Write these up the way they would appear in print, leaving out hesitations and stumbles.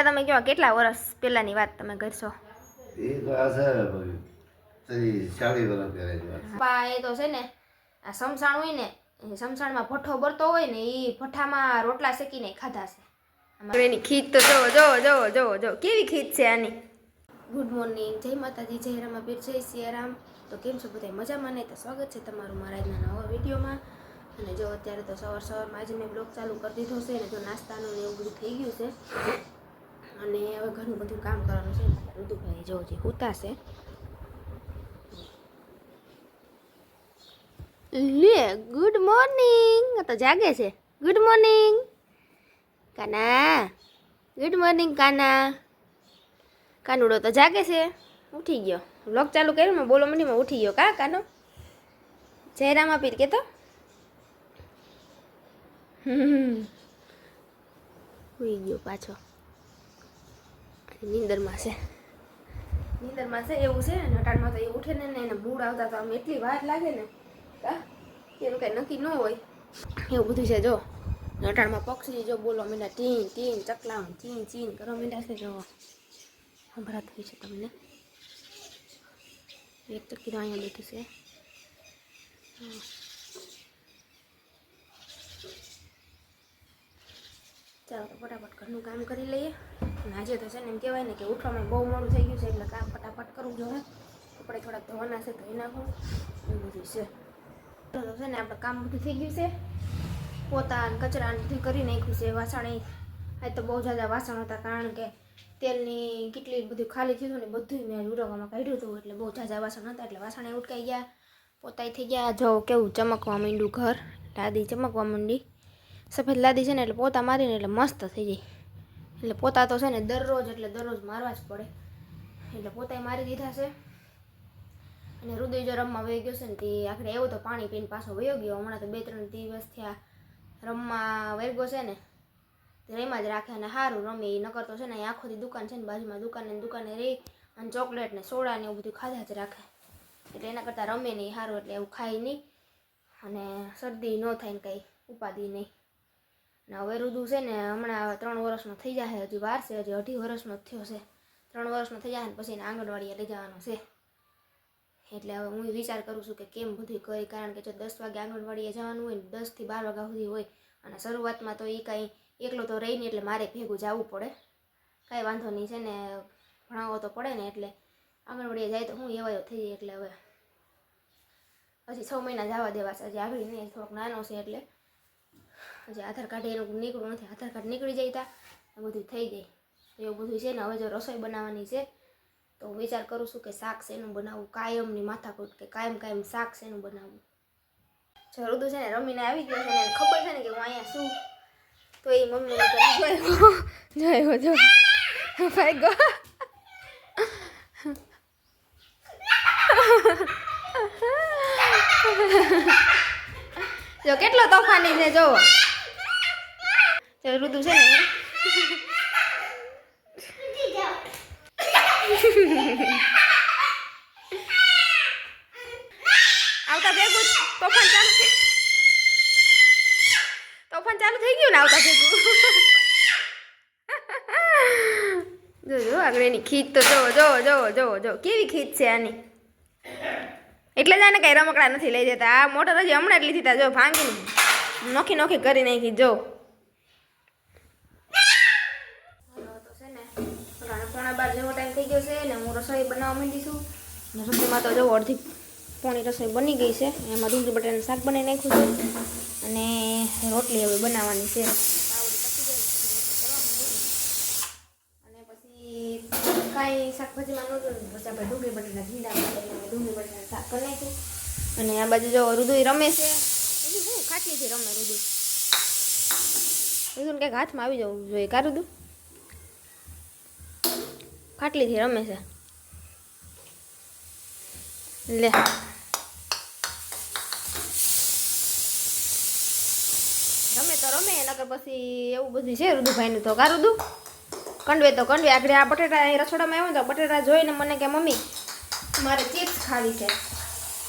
પહેલા તમે કહો કેટલા વર્ષ પહેલાની વાત તમે કરશો? એ તો આ છે તરી 40 વર્ષ પહેલાની વાત. પા એ તો છે ને આ સમસાણ હોય ને એ સમસાણમાં ભઠ્ઠો બળતો હોય ને એ ભઠ્ઠામાં રોટલા શેકીને ખાધા છે. એની ખીચ તો જો કેવી ખીચ છે આની. ગુડ મોર્નિંગ, જય માતાજી, જય રામાપીર, જય સિયારામ. તો કેમ છો બધા? મજામાં? નહીં તો સ્વાગત છે તમારું મારા આજના નવા વિડીયોમાં. અને જો અત્યારે તો સવારમાં આજે મેં બ્લોગ ચાલુ કરી દીધો છે ને જો નાસ્તાનું ને એવું બધું થઈ ગયું છે અને હવે ઘણું બધું કામ કરવાનું છે. ઋતુભાઈ જો જે હુતા છે લે. ગુડ મોર્નિંગ, તો જાગે છે. ગુડ મોર્નિંગ કાના, ગુડ મોર્નિંગ કાના. કાનુડો તો જાગે છે, ઉઠી ગયો. વ્લોગ ચાલુ કર્યું મેં બોલો મંડીમાં ઉઠી ગયો. કા કાનો જય રામાપીર કે તો સુઈ ગયો પાછો. નીંદરમાં છે એવું છે ને અટાણમાં તો એ ઉઠે ને એને મૂડ આવતા તો આમ એટલી વાર લાગે ને કા એનું કંઈ નક્કી ન હોય એવું બધું છે. જો અટાણમાં પક્ષી જો બોલો મીંડા ટીન ટીન ચકલા ચીન ચીન કરવા મીંડા છે. જો સંભળાત હોય છે તમને. એક ચક્કી અહીંયા બેઠું છે. ચાલો તો ફટાફટ ઘરનું કામ કરી લઈએ. અને આજે તો છે ને એમ કહેવાય ને કે ઉઠવામાં બહુ મોડું થઈ ગયું છે એટલે કામ ફટાફટ કરવું જોઈએ. કપડે થોડાક ધોવાના છે ધોઈ નાખું એવું બધું છે. તો છે ને આપણે કામ બધું થઈ ગયું છે. પોતા અને કચરા બધું કરી નાખ્યું છે. વાસણ આજ તો બહુ ઝાઝા વાસણ હતા કારણ કે તેલની કેટલી બધું ખાલી થયું ને બધું મેં ઉરવામાં કાઢ્યું હતું એટલે બહુ ઝાઝા વાસણ હતા એટલે વાસણે ઉટકાઈ ગયા, પોતાઈ થઈ ગયા. જો કેવું ચમકવા માંડ્યું ઘર, લાદી ચમકવા માંડી. સફેદ લાદી છે ને એટલે પોતા મારીને એટલે મસ્ત થઈ જાય. એટલે પોતા તો છે ને દરરોજ મારવા જ પડે એટલે પોતાય મારી દીધા છે. અને હૃદય જો રમવા વહી ગયો છે ને તે આખરે એવું તો પાણી પીને પાછો વયો ગયો. હમણાં તો 2-3 દિવસ થયા રમવા વર્ગો છે ને તે રમ્યા જ રાખે અને સારું રમે. એ નકર તો છે ને આખો દી દુકાન છે ને બાજુમાં દુકાને રહી અને ચોકલેટ ને સોડા ને એવું બધું ખાધા જ રાખે એટલે એના કરતાં રમે નહીં સારું. એટલે એવું ખાય નહીં અને શરદી ન થાય ને કંઈ ઉપાધિ નહીં. ને હવે રુદુ છે ને હમણાં 3 વર્ષનો થઈ જાય, હજી વાર છે, હજી 2.5 વર્ષનો જ થયો છે. 3 વર્ષનો થઈ જાય ને પછી એને આંગણવાડીએ લઈ જવાનો છે. એટલે હવે હું વિચાર કરું છું કે કેમ બધું કરી કારણ કે જો 10 વાગે આંગણવાડીએ જવાનું હોય ને 10 થી 12 વાગ્યા સુધી હોય અને શરૂઆતમાં તો એ કાંઈ એકલો તો રહી નહીં એટલે મારે ભેગું જવું પડે. કાંઈ વાંધો નહીં છે ને ભણાવવો તો પડે ને એટલે આંગણવાડીએ જાય તો હું એવાયો થઈ જાય. એટલે હવે હજી 6 મહિના જવા દેવા છે. હજી આગળ નહીં, થોડોક નાનો છે એટલે હજી આધાર કાર્ડ એનું નીકળવું નથી. આધાર કાર્ડ નીકળી જાય તા બધું થઈ જાય એવું બધું છે ને. હવે જો રસોઈ બનાવવાની છે તો હું વિચાર કરું છું કે શાક શેનું બનાવવું. કાયમની માથાકૂટ કે કાયમ શાક શેનું બનાવવું. જો રુદુ છે ને રમીને આવી ગયો છે ને ખબર છે ને કે હું અહીંયા શું તો એ મમ્મીને જોયો જો ભાઈ ગો જો કેટલો તોફાની છે. જો રુદુ છે ને આવતા ભેગું તોફાન ચાલુ થઈ ગયું ને આવતા ભેગું. જો આગળ એની ખીચ તો જો કેવી ખીચ છે આની. એટલે જ આને કઈ રમકડા નથી લઈ જતા. આ મોટર હજી હમણાં જ લીધી તા જો ભાંગીને નોખી કરી નાખી. જો તો છે ને 11:15 જેવો ટાઈમ થઈ ગયો છે ને હું રસોઈ બનાવવા માંડી છું. ને રસોઈમાં તો જો અડધી પોણી રસોઈ બની ગઈ છે. એમાં ડુંગળી બટાટાનું શાક બનાવી નાખ્યું છે અને રોટલી હવે બનાવવાની છે. અને પછી કાંઈ શાકભાજીમાં નહોતું પછી આપણે ડુંગળી બટાટા ઝીંડા ડુંગળી બટાટાનું શાક કરી નાખ્યું. અને આ બાજુ જો રુદુય રમે છે. શું ખાટલીથી રમે રુદુને કંઈક હાથમાં આવી જવું જોઈએ. કા રુદુ ખાટલીથી રમે છે. લે રમે તો રમે નકર પછી એવું બધું છે રુદુભાઈનું તો. કા રુદુ કંડવે આગળ આ બટેટા અહીં રસોડામાં આવ્યો તો બટેટા જોઈને મને કે મમ્મી મારે ચિપ્સ ખાવી છે,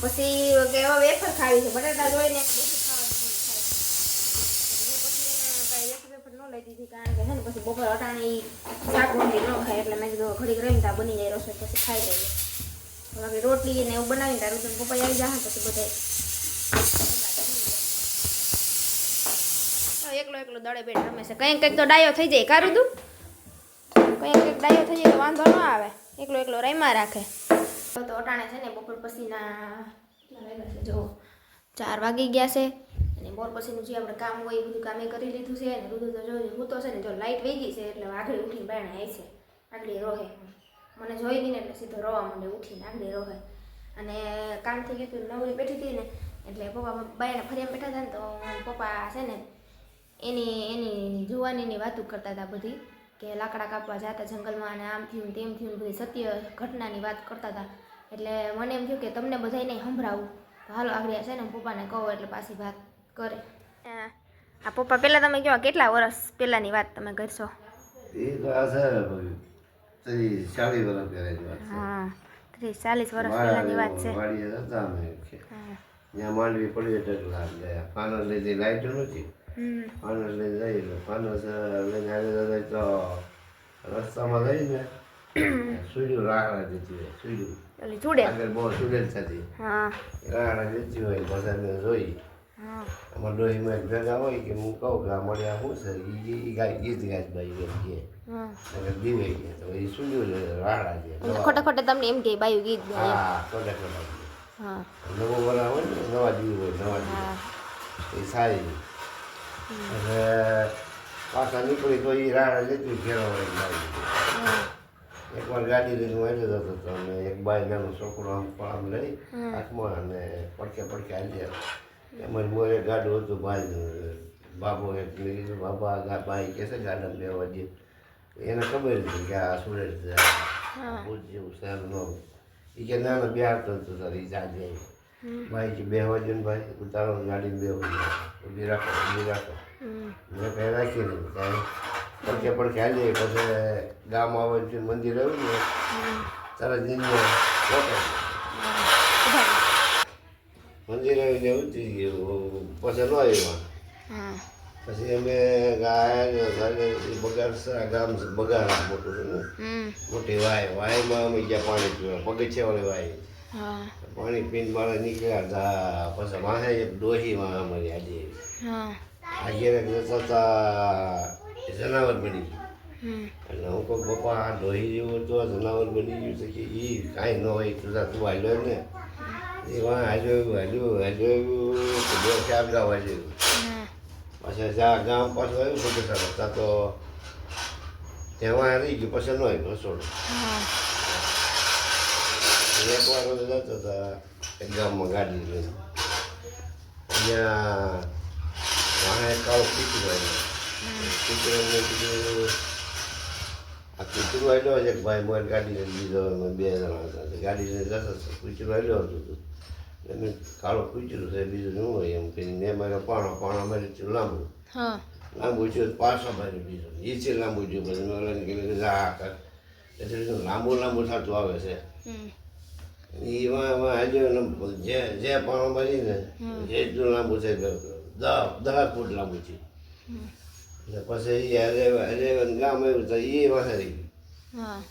પછી કે હવે વેફર ખાવી છે. બટેટા જોઈને બધું ખાવાનું મન થાય. પછી એના કાંઈ વેફર ન લઈ દીધી કારણ કે છે ને પછી બપોર અટાણી શાક આ બની જાય રસોઈ પછી ખાઈ લઈએ. બાકી રોટલી ને એવું બનાવીને તારું તો પપ્પા આવી જાય પછી બધાય એકલો એકલો દડે બેઠ રમે છે. કંઈક તો ડાયો થઈ જાય કારું તું કંઈક ડાયો થઈ જાય તો વાંધો ન આવે. એકલો એકલો રમ્યા રાખે. તો અટાણે છે ને બપોર પછીના જો 4 વાગી ગયા છે અને બપોર પછીનું જે આપણે કામ હોય એ બધું કામે કરી લીધું છે અને બધું તો જો હું તો છે ને જો લાઇટ વહી ગઈ છે એટલે આગળ ઉઠીને બાયણે આવી છે. આગળ રોહે મને જોઈ ગઈ ને એટલે સીધો રોવા માંડે ઉઠીને આગળ રોહે. અને કામ થઈ ગયું નવરી બેઠી હતી ને એટલે પપ્પા બાયણે ફરિયામાં બેઠા હતા ને તો પપ્પા છે ને એની જુવાનીની વાતો કરતા હતા બધી કે લાકડા કાપવા જતા જંગલમાં અને આમ થયું તેમ થયું બધી સત્ય ઘટનાની વાત કરતા હતા. એટલે મને એમ થયું કે તમને બધાને સંભળાવું તો હાલો આગળ છે ને પપ્પાને કહો એટલે પાછી વાત કરે. આ પપ્પા પહેલાં તમે કહો કેટલા વર્ષ પહેલાંની વાત તમે કરશો? એ તો આ છે 40 વર્ષ પહેલાંની વાત છે. હા 30-40 વર્ષ પહેલાંની વાત છે. વાડીએ જતા અમે ત્યાં માંડવી પડી ઢગલા એટલે ફાનસ લઈ લાઈટ નથી. ફાનસ લઈને જઈએ એટલે ફાનસ લઈને આગળ તો રસ્તામાં જઈને સુડ્યું રાહડા જતી હોય સુડ્યું આગળ બહુ સુડેલ થતી રાહડા જતી હોય પછી અમે જોઈ આમાં ડોહીમાં એક ભેગા હોય કે હું કહું કે આ મળ્યા શું છે એ ગાય ગીત ગાય ભાઈ એમ કે દીવે ગયા તો એ સુડ્યું રાહડા છે ખોટે ખોટે તમને એમ કે બાયું ગીત ગાય. હા ખોટે ખોટા નવો વરા હોય ને નવા દીવ હોય નવા દીવ એ સારી એટલે પાછા નીકળી તો એ રાહડા જતી ફેરવા હોય. એકવાર ગાડી લઈને હું આવી જતો હતો અને એક બાઈ નાનો છોકરો આમ લઈ હાથમાં અને પડકે આવી એમાં મોરે ગાડું હતું ભાઈ બાબો એક કીધું બાબા ભાઈ કહે છે ગાડામાં બેવા દે. એને ખબર હતી કે આ સુરેશ ભૂત જેવું છે એમ ન એ કે નાના બે હાથ હતો સર એ જાજે ભાઈ કે બેવા દે ને ભાઈ ઉતારો ગાડીને બેવા ઊભી રાખો મેં કંઈ રાખી નહીં કાંઈ પડકે હાલીએ પછી ગામ આવે છે મંદિર આવ્યું ને તરત જઈને મંદિર આવીને ઉતરી ગયું પછી ન આવ્યું. પછી અમે બગાડ ગામ બગાડ મોટું છે ને મોટી વાયમાં અમે ગયા પાણી પીવા પગથિયાવાળી વાય પાણી પીને મારે નીકળ્યા હતા. પછી વાહે એક ડોહીમાં અમારી આજે જતા જનાવર બની ગયું એટલે હું કહું પપ્પા આ ડોહી જેવું હતું આ જનાવર બની ગયું તો કે એ કાંઈ ન હોય તું હાલ્યો ને એ વાં હાલ્યું બે 4 ગામ હાલ્યું. પછી જ્યાં ગામ પાછું આવ્યું બધું સરસ ત્યાં તો ત્યાં રહી ગયું પછી ન આવ્યું રસોડું. એક વાર જતો હતા એક ગામમાં ગાડી લઈને અહીંયા વાંહે કાળો કૂતરો આવ્યો. કૂતરોને કીધું આ કૂતરું આવ્યો છે ભાઈ મોર ગાડી લઈને લીધો એમાં 2 જણા હતા ગાડી લઈને જતો કૂતરું આવ્યો હતું એને કાળો કૂતરું છે બીજું શું હોય એમ કહીને મેં મારે પાણો મારી લાંબુ છે પાછો મારી બીજો એ છે લાંબુ છે પછી મેં કીધું જા કર એટલે લાંબુ થતું આવે છે. એમાં હાલ્યો જે પાણો મારી ને એટલું લાંબુ છે 10 ફૂટ લાંબુ છે. એટલે પછી એ હરે ગામ આવ્યું તો એ વાંહે રહી ગયું.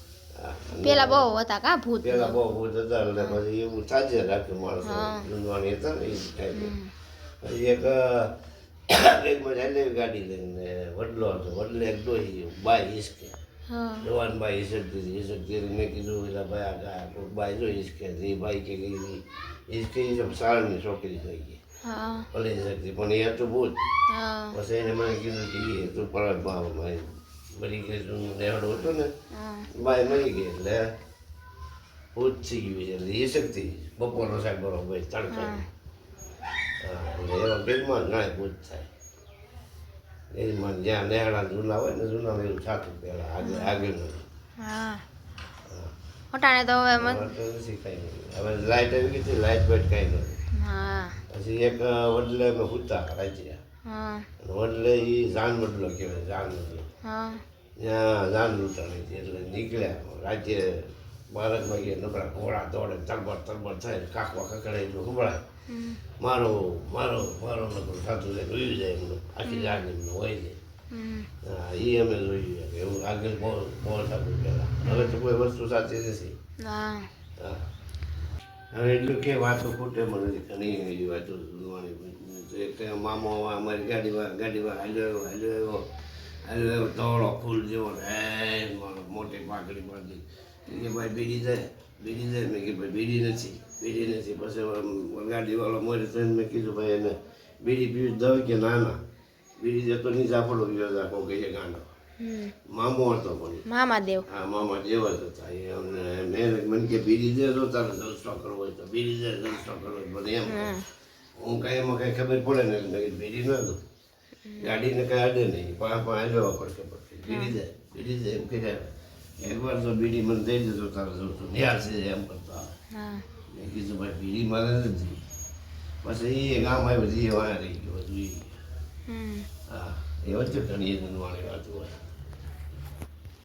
પેલા બહુ હતા કા ભૂત પેલા બહુ ભૂત હતા એટલે પછી એવું સાજે રાખ્યું માણસો જૂનવાણી હતા ને એ ટાઈમે. પછી એક મજા ગાડી લઈને વડલો હતો વડલે એક ડોહી બાઈ હિસકે જવાન બાઈ હિસકતી મેં કીધું એટલે ભાઈ આ બાઈ જો હિસકે એ બાઈ કે હિસકે સાળની છોકરી થઈ ગઈ ભલે હિસકતી પણ એ હતું ભૂત. પછી એને મને કીધું કે એ તું પરત મારી મરી ગઈ નેહડો હતો ને બાઈ મરી ગઈ એટલે ભૂત થઈ ગયું છે એટલે હિસકતી બપોરનો સાહેબ બરોબર તડકા એવા પેટમાં ઘણા ભૂત થાય. એમાં જ્યાં નેહડા જૂના હોય ને જૂનામાં એવું થતું પહેલાં આગળનું અટાણે તો હવે નથી કાંઈ નહીં. હવે લાઇટ આવી ગઈ હતી લાઇટ બાઇટ કાંઈ નથી. પછી એક વડલે અમે સૂતા રાજ્યા વડલે એ જાન વડલો કહેવાય જાન વડલો ત્યાં જાન લૂંટાણી હતી એટલે નીકળ્યા રાજ્ય 12 વાગે નબળા ઘોડા દોડે તરબડ થાય કાકવા કકડે એટલું સંભળાય મારો નકરું થતું જાય જોયું જાય એમનું આખી જાગ એમનું હોય ને હા એ અમે જોઈએ કે એવું આગળ બહુ થતું પહેલાં હવે તો કોઈ વસ્તુ સાચી નથી હા હા હવે એટલું કે વાતો ખૂટે મને ઘણી એવી વાતો સુનવાની એક મામો અમારી ગાડીમાં હાલ્યો આવ્યો ધોળો ફૂલ જેવો મોટી પાકડી બાંધી કે ભાઈ બીડી જાય મેં કીધું ભાઈ બીડી નથી પછી ગાડીવાળો મોરે થઈને મેં કીધું ભાઈ એને બીડી પીવી દઉં કે ના બીડી જતો નહીં ઝાપડો ગયો હતા કોઈ કહીએ ગાંડો મામો હતો પણ મામા દેવ હા મામા જેવા જ હતા એ અમને મેં મને કે બીડી દે તો તારે જલસો કરવો હોય તો બીડી દે જલસો કરવો હોય મને એમ હું કાંઈ એમાં કાંઈ ખબર પડે ને એટલે મેં બીડી ન દઉં ગાડીને કાંઈ અડે નહીં પણ આવ્યો પડશે બીડી દે એમ કે એકવાર તો બીડી મને દઈ દીધો તારે જલસો નિહાર છે એમ કરતા મેં કીધું ભાઈ બીડી મારે નથી પછી એ ગામ આવ્યું એ વાયા રહી ગયું બધું હા એ વચ્ચે ઘણી જનવાણી વાતું હોય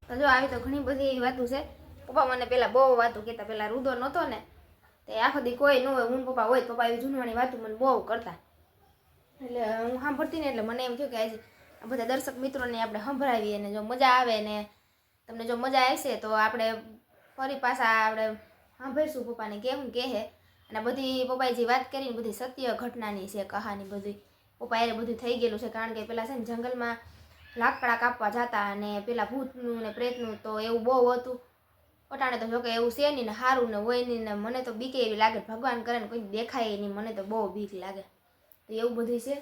તો જો આવી તો ઘણી બધી એવી વાતો છે પપ્પા મને પેલા બહુ વાતો કહેતા પેલા રૂદો નહોતો ને તે આખો દી કોઈ ન હોય હું પપ્પા હોય પપ્પા એવી જૂનવાણી વાતો મને બહુ કરતા એટલે હું સાંભળતી ને એટલે મને એમ થયું કે આજે આ બધા દર્શક મિત્રોને આપણે સંભળાવીએ ને જો મજા આવે ને તમને જો મજા આવશે તો આપણે ફરી પાછા આપણે સાંભળીશું પપ્પાને કેવું કહે અને બધી પપ્પાએ જે વાત કરીને બધી સત્ય ઘટનાની છે કહાની બધી પપ્પા એ બધું થઈ ગયેલું છે કારણ કે પેલા છે ને જંગલમાં લાકડા કાપવા જતા અને પેલા ભૂતનું ને પ્રેતનું તો એવું બહુ હતું અટાણે તો જોકે એવું છે નહીં ને સારું ને હોય નહીં ને મને તો બીકે એવી લાગે ભગવાન કરે ને કોઈ દેખાય નહીં મને તો બહુ બીક લાગે તો એવું બધું છે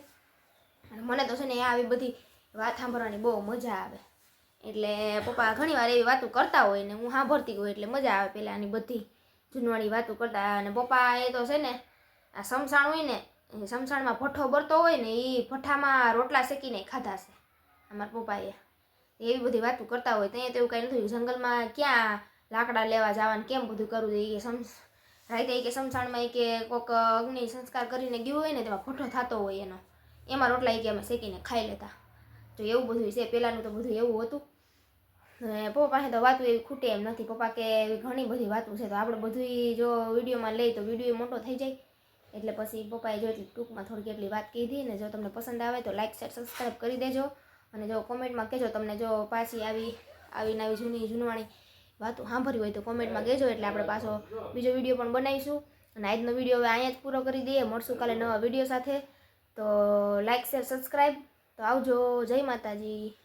અને મને તો છે ને આવી બધી વાત સાંભળવાની બહુ મજા આવે એટલે પપ્પા ઘણીવાર એવી વાતો કરતા હોય ને હું સાંભળતી હોય એટલે મજા આવે પહેલાંની બધી જૂનવાણી વાતો કરતા અને પપ્પા એ તો છે ને આ સમસાણ હોય ને એ સમસાણમાં ભઠ્ઠો બરતો હોય ને એ ભઠ્ઠામાં રોટલા શેકીને ખાધા છે અમારા પપ્પાએ એવી બધી વાતો કરતા હોય ત્યાં તો એવું કાંઈ નથી જંગલમાં ક્યાં લાકડા લેવા જવાનું કેમ બધું કરવું જોઈએ રાતે કે સમસાણમાં કે કોઈક અગ્નિ સંસ્કાર કરીને ગયું હોય ને તેમાં ભઠ્ઠો થતો હોય એનો એમાં રોટલા કે અમે શેકીને ખાઈ લેતા તો એવું બધું છે પહેલાંનું તો બધું એવું હતું પપ્પા પાસે તો વાતું એવી ખૂટે એમ નથી પપ્પા કે એવી ઘણી બધી વાતું છે તો આપણે બધું જો વિડીયોમાં લઈ તો વિડીયો મોટો થઈ જાય એટલે પછી પપ્પાએ જો એટલી ટૂંકમાં થોડીક એટલી વાત કીધી ને જો તમને પસંદ આવે તો લાઇક શેર સબસ્ક્રાઈબ કરી દેજો અને જો કોમેન્ટમાં કહેજો તમને જો પાછી આવી જૂનવાણી વાતો સાંભળવી હોય તો કોમેન્ટમાં કહેજો એટલે આપણે પાછો બીજો વિડીયો પણ બનાવીશું અને આજનો વિડીયો હવે અહીંયા જ પૂરો કરી દઈએ મળશું કાલે નવા વિડીયો સાથે તો લાઇક શેર સબસ્ક્રાઈબ તો આવજો જય માતાજી